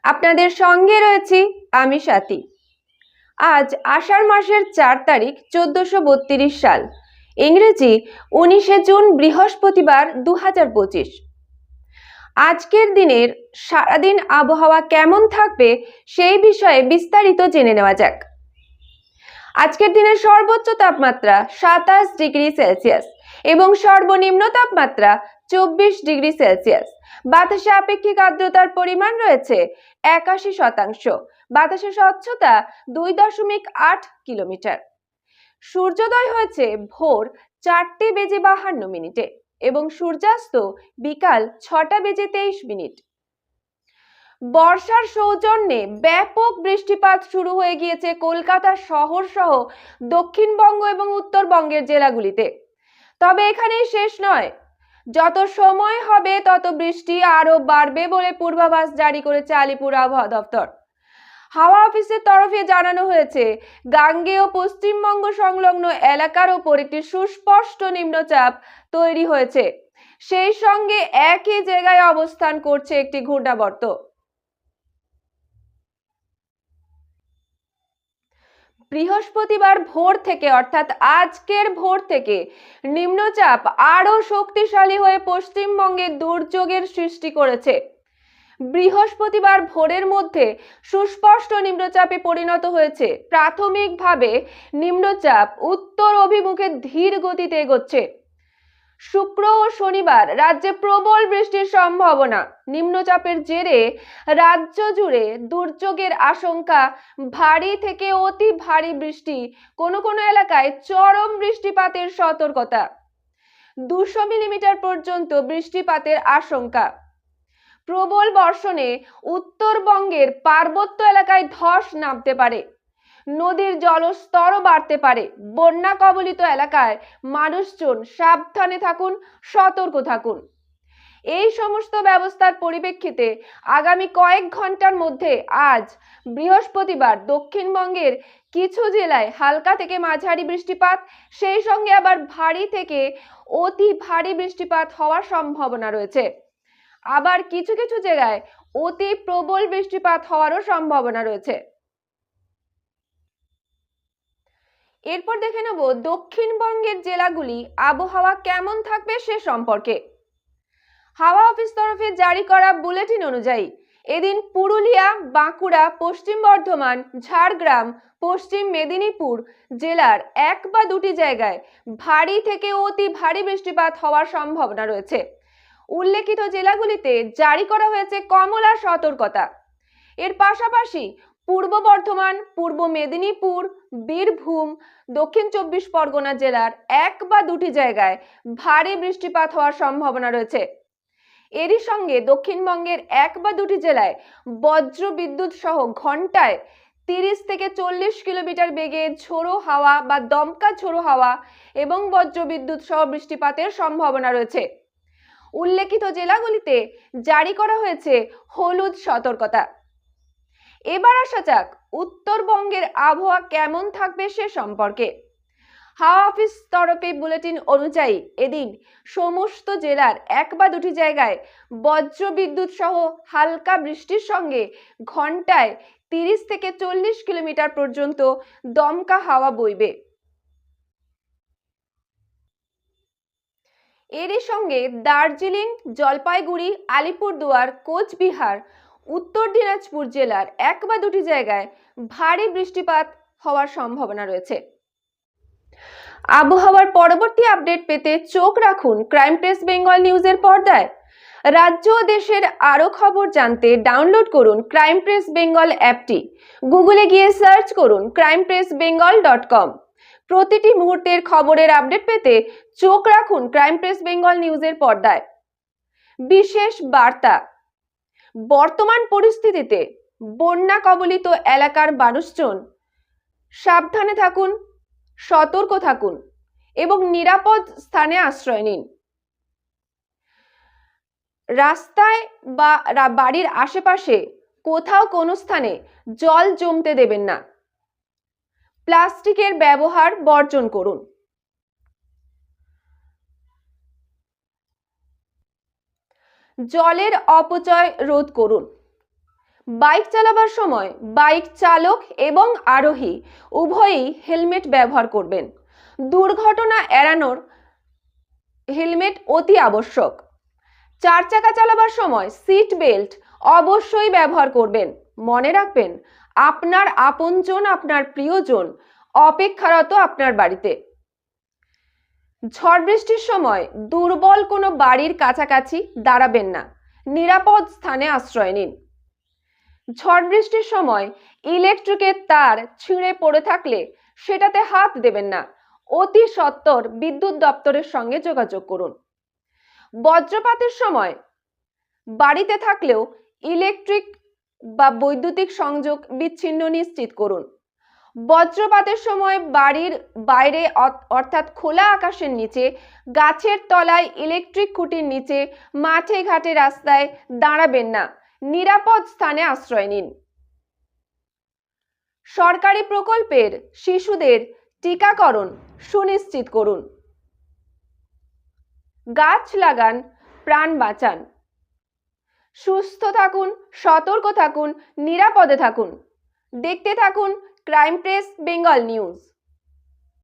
আপনাদের সঙ্গে রয়েছি আমি স্বাতী। আজ আষাঢ় মাসের 4 তারিখ 1432 সাল, ইংরেজি 19শে জুন, বৃহস্পতিবার 2025। আজকের দিনের সারাদিন আবহাওয়া কেমন থাকবে সেই বিষয়ে বিস্তারিত জেনে নেওয়া যাক। আজকের দিনের সর্বোচ্চ তাপমাত্রা 27 ডিগ্রি সেলসিয়াস এবং সর্বনিম্ন তাপমাত্রা 24 ডিগ্রি সেলসিয়াস। বাতাসে আপেক্ষিক আর্দ্রতার পরিমাণ রয়েছে 81%। বাতাসের স্বচ্ছতা 2.8 কিলোমিটার। সূর্যোদয় হয়েছে ভোর 4:52 এবং সূর্যাস্ত বিকাল 6:23। বর্ষার সৌজন্যে ব্যাপক বৃষ্টিপাত শুরু হয়ে গিয়েছে কলকাতা শহর সহ দক্ষিণবঙ্গ এবং উত্তরবঙ্গের জেলাগুলিতে। তবে এখানেই শেষ নয়, যত সময় হবে তত বৃষ্টি আরো বাড়বে বলে পূর্বাভাস জারি করেছে আলিপুর আবহাওয়া দপ্তর। হাওয়া অফিসের তরফে জানানো হয়েছে, গাঙ্গেয় পশ্চিমবঙ্গ সংলগ্ন এলাকার ওপর একটি সুস্পষ্ট নিম্নচাপ তৈরি হয়েছে। সেই সঙ্গে একই জায়গায় অবস্থান করছে একটি ঘূর্ণাবর্ত। বৃহস্পতিবার ভোর থেকে অর্থাৎ আজকের ভোর থেকে নিম্নচাপ আরো শক্তিশালী হয়ে পশ্চিমবঙ্গে দুর্যোগের সৃষ্টি করেছে। বৃহস্পতিবার ভোরের মধ্যে সুস্পষ্ট নিম্নচাপে পরিণত হয়েছে। প্রাথমিকভাবে নিম্নচাপ উত্তর অভিমুখে ধীর গতিতে এগোচ্ছে। শুক্র ও শনিবার রাজ্যে প্রবল বৃষ্টির সম্ভাবনা। নিম্নচাপের জেরে রাজ্য জুড়ে দুর্যোগের আশঙ্কা। ভারী থেকে অতি ভারী বৃষ্টি, কোনো কোনো এলাকায় চরম বৃষ্টিপাতের সতর্কতা। 200 মিলিমিটার পর্যন্ত বৃষ্টিপাতের আশঙ্কা। প্রবল বর্ষণে উত্তরবঙ্গের পার্বত্য এলাকায় ধস নামতে পারে। নদীর জলস্তরও বাড়তে পারে। বন্যা কবলিত এলাকায় মানুষজন সাবধানে থাকুন, সতর্ক থাকুন। এই সমস্ত ব্যবস্থার পরিপ্রেক্ষিতে আগামী কয়েক ঘন্টার মধ্যে আজ বৃহস্পতিবার দক্ষিণবঙ্গের কিছু জেলায় হালকা থেকে মাঝারি বৃষ্টিপাত, সেই সঙ্গে আবার ভারী থেকে অতি ভারী বৃষ্টিপাত হওয়ার সম্ভাবনা রয়েছে। আবার কিছু কিছু জায়গায় অতি প্রবল বৃষ্টিপাত হওয়ারও সম্ভাবনা রয়েছে। এরপর দেখে নেব দক্ষিণবঙ্গের জেলাগুলি আবহাওয়া কেমন থাকবে সে সম্পর্কে। হাওয়া অফিস তরফে জারি করা বুলেটিন অনুযায়ী এদিন পুরুলিয়া, বাঁকুড়া, পশ্চিম বর্ধমান, ঝাড়গ্রাম, পশ্চিম মেদিনীপুর জেলার 1 বা 2টি জায়গায় ভারী থেকে অতি ভারী বৃষ্টিপাত হওয়ার সম্ভাবনা রয়েছে। উল্লেখিত জেলাগুলিতে জারি করা হয়েছে কমলা সতর্কতা। এর পাশাপাশি পূর্ব বর্ধমান, পূর্ব মেদিনীপুর, বীরভূম, দক্ষিণ 24 পরগনা জেলার 1 বা 2টি জায়গায় ভারী বৃষ্টিপাত হওয়ার সম্ভাবনা রয়েছে। এরই সঙ্গে দক্ষিণবঙ্গের 1 বা 2টি জেলায় বজ্র বিদ্যুৎ সহ ঘন্টায় 30 থেকে 40 কিলোমিটার বেগে ঝোড়ো হাওয়া বা দমকা ঝোড়ো হাওয়া এবং বজ্র বিদ্যুৎ সহ বৃষ্টিপাতের সম্ভাবনা রয়েছে। উল্লেখিত জেলাগুলিতে জারি করা হয়েছে হলুদ সতর্কতা। এবার আসা যাক উত্তরবঙ্গের আবহাওয়া কেমন থাকবে সে সম্পর্কে। হাওয়া অফিস তরফে বুলেটিন অনুযায়ী এদিন সমস্ত জেলার 1 বা 2টি জায়গায় বজ্র বিদ্যুৎ সহ হালকা বৃষ্টির সঙ্গে ঘন্টায় 30 থেকে 40 কিলোমিটার পর্যন্ত দমকা হাওয়া বইবে। এরই সঙ্গে দার্জিলিং, জলপাইগুড়ি, আলিপুরদুয়ার, কোচবিহার, উত্তর দিনাজপুর জেলার 1 বা 2টি জায়গায় ভারী বৃষ্টিপাত হওয়ার সম্ভাবনা রয়েছে। আবহাওয়ার পরবর্তী আপডেট পেতে চোখ রাখুন ক্রাইম প্রেস বেঙ্গল নিউজের পর্দায়। রাজ্য ও দেশের আরো খবর জানতে ডাউনলোড করুন ক্রাইম প্রেস বেঙ্গল অ্যাপটি। গুগলে গিয়ে সার্চ করুন crimepressbengal.com। প্রতিটি মুহূর্তের খবরের আপডেট পেতে চোখ রাখুন ক্রাইম প্রেস বেঙ্গল নিউজের পর্দায়। বিশেষ বার্তা, বর্তমান পরিস্থিতিতে বন্যা কবলিত এলাকার মানুষজন সাবধানে থাকুন, সতর্ক থাকুন এবং নিরাপদ স্থানে আশ্রয় নিন। রাস্তায় বা বাড়ির আশেপাশে কোথাও কোনো স্থানে জল জমতে দেবেন না। প্লাস্টিকের ব্যবহার বর্জন করুন। জলের অপচয় রোধ করুন। বাইক চালাবার সময় বাইক চালক এবং আরোহী উভয়ই হেলমেট ব্যবহার করবেন। দুর্ঘটনা এড়ানোর হেলমেট অতি আবশ্যক। 4 চাকা চালাবার সময় সিট বেল্ট অবশ্যই ব্যবহার করবেন। মনে রাখবেন, আপনার আপনজন, আপনার প্রিয়জন অপেক্ষারত আপনার বাড়িতে। ঝড় বৃষ্টির সময় দুর্বল কোনো বাড়ির কাছাকাছি দাঁড়াবেন না, নিরাপদ স্থানে আশ্রয় নিন। ঝড় বৃষ্টির সময় ইলেকট্রিকের তার ছিঁড়ে পড়ে থাকলে সেটাতে হাত দেবেন না, অতি সত্বর বিদ্যুৎ দপ্তরের সঙ্গে যোগাযোগ করুন। বজ্রপাতের সময় বাড়িতে থাকলেও ইলেকট্রিক বা বৈদ্যুতিক সংযোগ বিচ্ছিন্ন নিশ্চিত করুন। বজ্রপাতের সময় বাড়ির বাইরে অর্থাৎ খোলা আকাশের নিচে, গাছের তলায়, ইলেকট্রিক খুঁটির নিচে, মাঠে ঘাটে রাস্তায় দাঁড়াবেন না, নিরাপদ স্থানে আশ্রয় নিন। সরকারি প্রকল্পের শিশুদের টিকাকরণ সুনিশ্চিত করুন। গাছ লাগান, প্রাণ বাঁচান। সুস্থ থাকুন, সতর্ক থাকুন, নিরাপদে থাকুন। দেখতে থাকুন ক্রাইম প্রেস বেঙ্গল নিউজ।